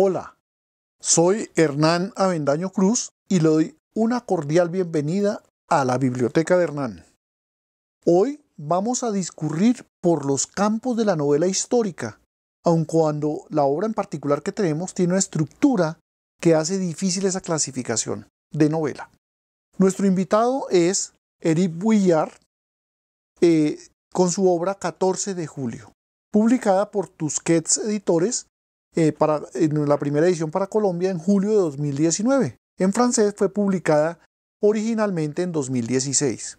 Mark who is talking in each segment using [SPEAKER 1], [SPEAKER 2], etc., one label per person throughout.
[SPEAKER 1] Hola, soy Hernán Avendaño Cruz y le doy una cordial bienvenida a la Biblioteca de Hernán. Hoy vamos a discurrir por los campos de la novela histórica, aun cuando la obra en particular que tenemos tiene una estructura que hace difícil esa clasificación de novela. Nuestro invitado es Éric Vuillard con su obra 14 de julio, publicada por Tusquets Editores en la primera edición para Colombia en julio de 2019. En francés fue publicada originalmente en 2016.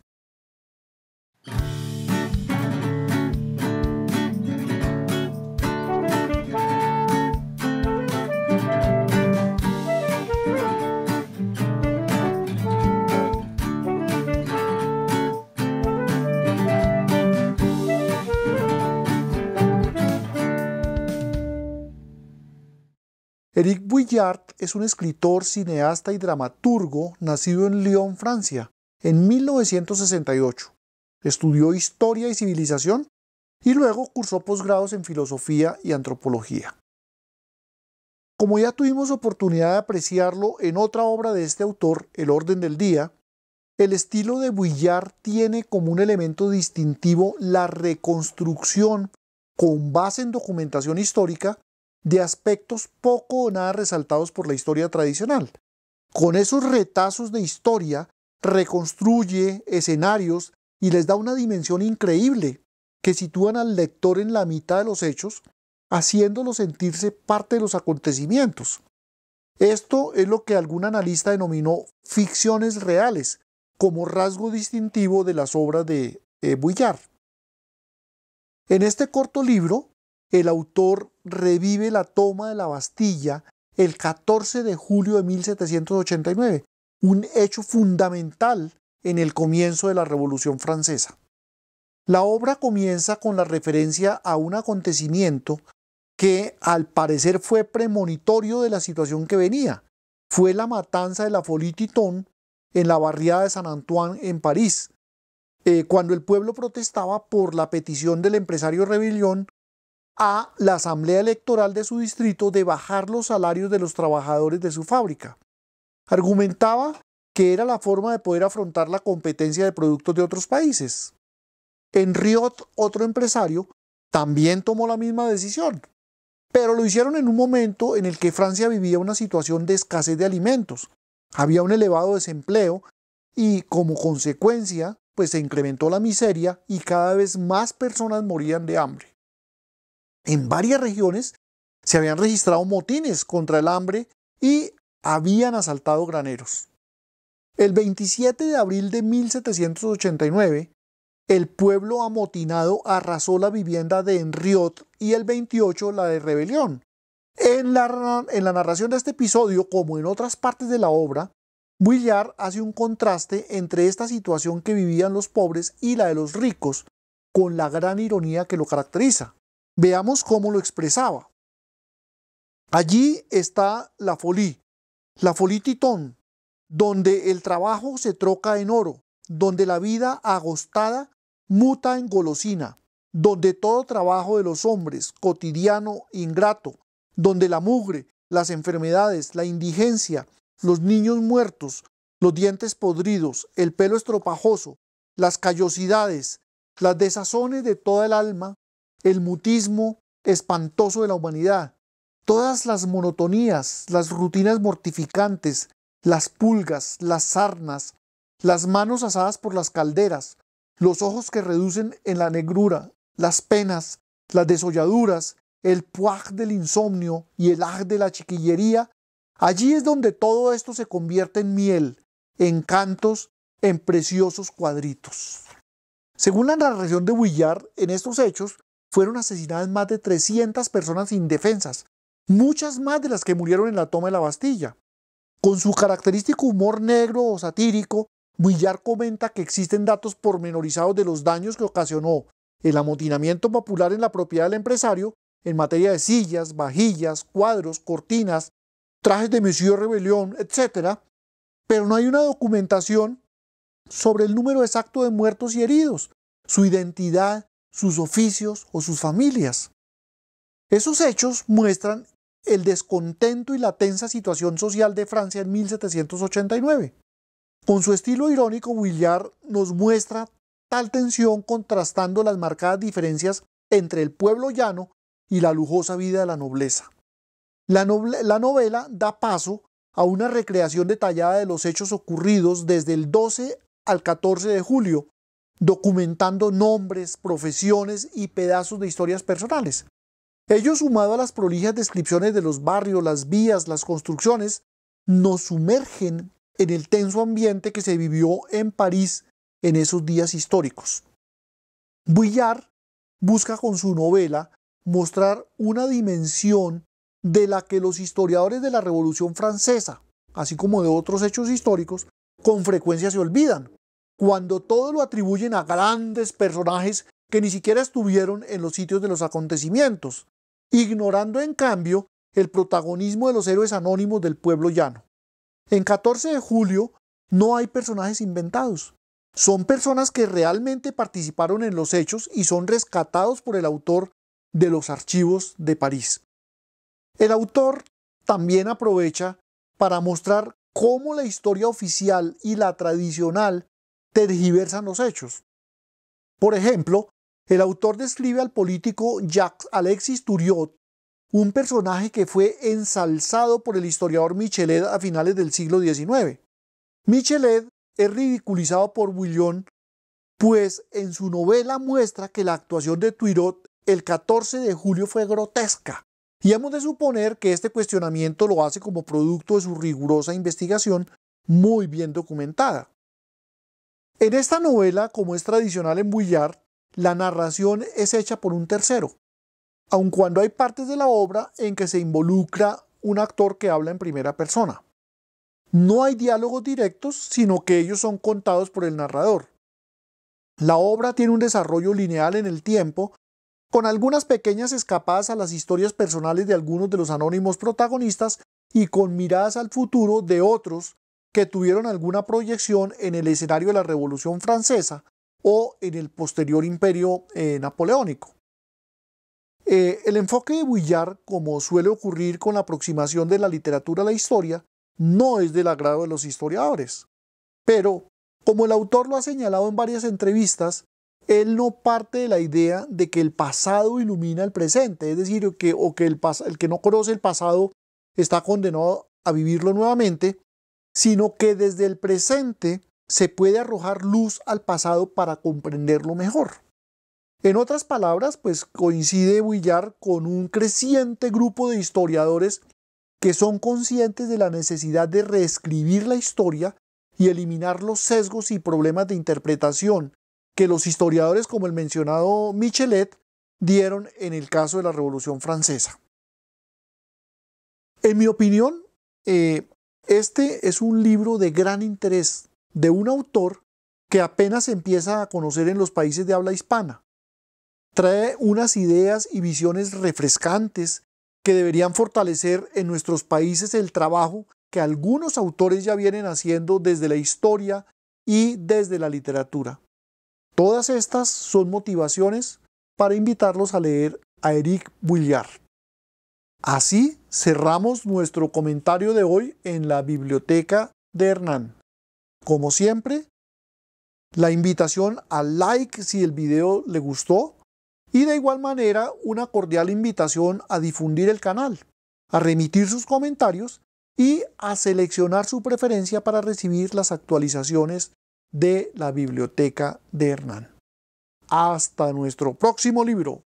[SPEAKER 1] Éric Vuillard es un escritor, cineasta y dramaturgo nacido en Lyon, Francia, en 1968. Estudió Historia y Civilización y luego cursó posgrados en Filosofía y Antropología. Como ya tuvimos oportunidad de apreciarlo en otra obra de este autor, El orden del día, el estilo de Vuillard tiene como un elemento distintivo la reconstrucción con base en documentación histórica de aspectos poco o nada resaltados por la historia tradicional. Con esos retazos de historia, reconstruye escenarios y les da una dimensión increíble que sitúan al lector en la mitad de los hechos, haciéndolo sentirse parte de los acontecimientos. Esto es lo que algún analista denominó ficciones reales, como rasgo distintivo de las obras de Vuillard. En este corto libro, el autor revive la toma de la Bastilla el 14 de julio de 1789, un hecho fundamental en el comienzo de la Revolución Francesa. La obra comienza con la referencia a un acontecimiento que al parecer fue premonitorio de la situación que venía. Fue la matanza de la Folie Teuton en la barriada de Saint-Antoine en París, cuando el pueblo protestaba por la petición del empresario Rebillon a la asamblea electoral de su distrito de bajar los salarios de los trabajadores de su fábrica. Argumentaba que era la forma de poder afrontar la competencia de productos de otros países. Henriot, otro empresario, también tomó la misma decisión, pero lo hicieron en un momento en el que Francia vivía una situación de escasez de alimentos. Había un elevado desempleo y, como consecuencia, se incrementó la miseria y cada vez más personas morían de hambre. En varias regiones se habían registrado motines contra el hambre y habían asaltado graneros. El 27 de abril de 1789, el pueblo amotinado arrasó la vivienda de Henriot y el 28 la de Rebelión. En la narración de este episodio, como en otras partes de la obra, Vuillard hace un contraste entre esta situación que vivían los pobres y la de los ricos, con la gran ironía que lo caracteriza. Veamos cómo lo expresaba. Allí está la Folie Teuton, donde el trabajo se troca en oro, donde la vida agostada muta en golosina, donde todo trabajo de los hombres, cotidiano, ingrato, donde la mugre, las enfermedades, la indigencia, los niños muertos, los dientes podridos, el pelo estropajoso, las callosidades, las desazones de toda el alma, el mutismo espantoso de la humanidad, todas las monotonías, las rutinas mortificantes, las pulgas, las sarnas, las manos asadas por las calderas, los ojos que reducen en la negrura, las penas, las desolladuras, el puaj del insomnio y el aj de la chiquillería. Allí es donde todo esto se convierte en miel, en cantos, en preciosos cuadritos. Según la narración de Vuillard, en estos hechos fueron asesinadas más de 300 personas indefensas, muchas más de las que murieron en la toma de la Bastilla. Con su característico humor negro o satírico, Vuillard comenta que existen datos pormenorizados de los daños que ocasionó el amotinamiento popular en la propiedad del empresario en materia de sillas, vajillas, cuadros, cortinas, trajes de Monsieur Rebellion, etc., pero no hay una documentación sobre el número exacto de muertos y heridos, su identidad, sus oficios o sus familias. Esos hechos muestran el descontento y la tensa situación social de Francia en 1789. Con su estilo irónico, Vuillard nos muestra tal tensión contrastando las marcadas diferencias entre el pueblo llano y la lujosa vida de la nobleza. La novela da paso a una recreación detallada de los hechos ocurridos desde el 12 al 14 de julio, documentando nombres, profesiones y pedazos de historias personales. Ello, sumado a las prolijas descripciones de los barrios, las vías, las construcciones, nos sumergen en el tenso ambiente que se vivió en París en esos días históricos. Vuillard busca con su novela mostrar una dimensión de la que los historiadores de la Revolución Francesa, así como de otros hechos históricos, con frecuencia se olvidan, cuando todo lo atribuyen a grandes personajes que ni siquiera estuvieron en los sitios de los acontecimientos, ignorando en cambio el protagonismo de los héroes anónimos del pueblo llano. En 14 de julio no hay personajes inventados. Son personas que realmente participaron en los hechos y son rescatados por el autor de los archivos de París. El autor también aprovecha para mostrar cómo la historia oficial y la tradicional tergiversan los hechos. Por ejemplo, el autor describe al político Jacques-Alexis Thuriot, un personaje que fue ensalzado por el historiador Michelet a finales del siglo XIX. Michelet es ridiculizado por Bouillon, pues en su novela muestra que la actuación de Thuriot el 14 de julio fue grotesca, y hemos de suponer que este cuestionamiento lo hace como producto de su rigurosa investigación muy bien documentada. En esta novela, como es tradicional en Vuillard, la narración es hecha por un tercero, aun cuando hay partes de la obra en que se involucra un actor que habla en primera persona. No hay diálogos directos, sino que ellos son contados por el narrador. La obra tiene un desarrollo lineal en el tiempo, con algunas pequeñas escapadas a las historias personales de algunos de los anónimos protagonistas y con miradas al futuro de otros que tuvieron alguna proyección en el escenario de la Revolución Francesa o en el posterior imperio napoleónico. El enfoque de Vuillard, como suele ocurrir con la aproximación de la literatura a la historia, no es del agrado de los historiadores. Pero, como el autor lo ha señalado en varias entrevistas, él no parte de la idea de que el pasado ilumina el presente, es decir, que el que no conoce el pasado está condenado a vivirlo nuevamente, sino que desde el presente se puede arrojar luz al pasado para comprenderlo mejor. En otras palabras, pues coincide Vuillard con un creciente grupo de historiadores que son conscientes de la necesidad de reescribir la historia y eliminar los sesgos y problemas de interpretación que los historiadores como el mencionado Michelet dieron en el caso de la Revolución Francesa. En mi opinión, este es un libro de gran interés de un autor que apenas se empieza a conocer en los países de habla hispana. Trae unas ideas y visiones refrescantes que deberían fortalecer en nuestros países el trabajo que algunos autores ya vienen haciendo desde la historia y desde la literatura. Todas estas son motivaciones para invitarlos a leer a Éric Vuillard. Así cerramos nuestro comentario de hoy en la biblioteca de Hernán. Como siempre, la invitación al like si el video le gustó y de igual manera una cordial invitación a difundir el canal, a remitir sus comentarios y a seleccionar su preferencia para recibir las actualizaciones de la biblioteca de Hernán. Hasta nuestro próximo libro.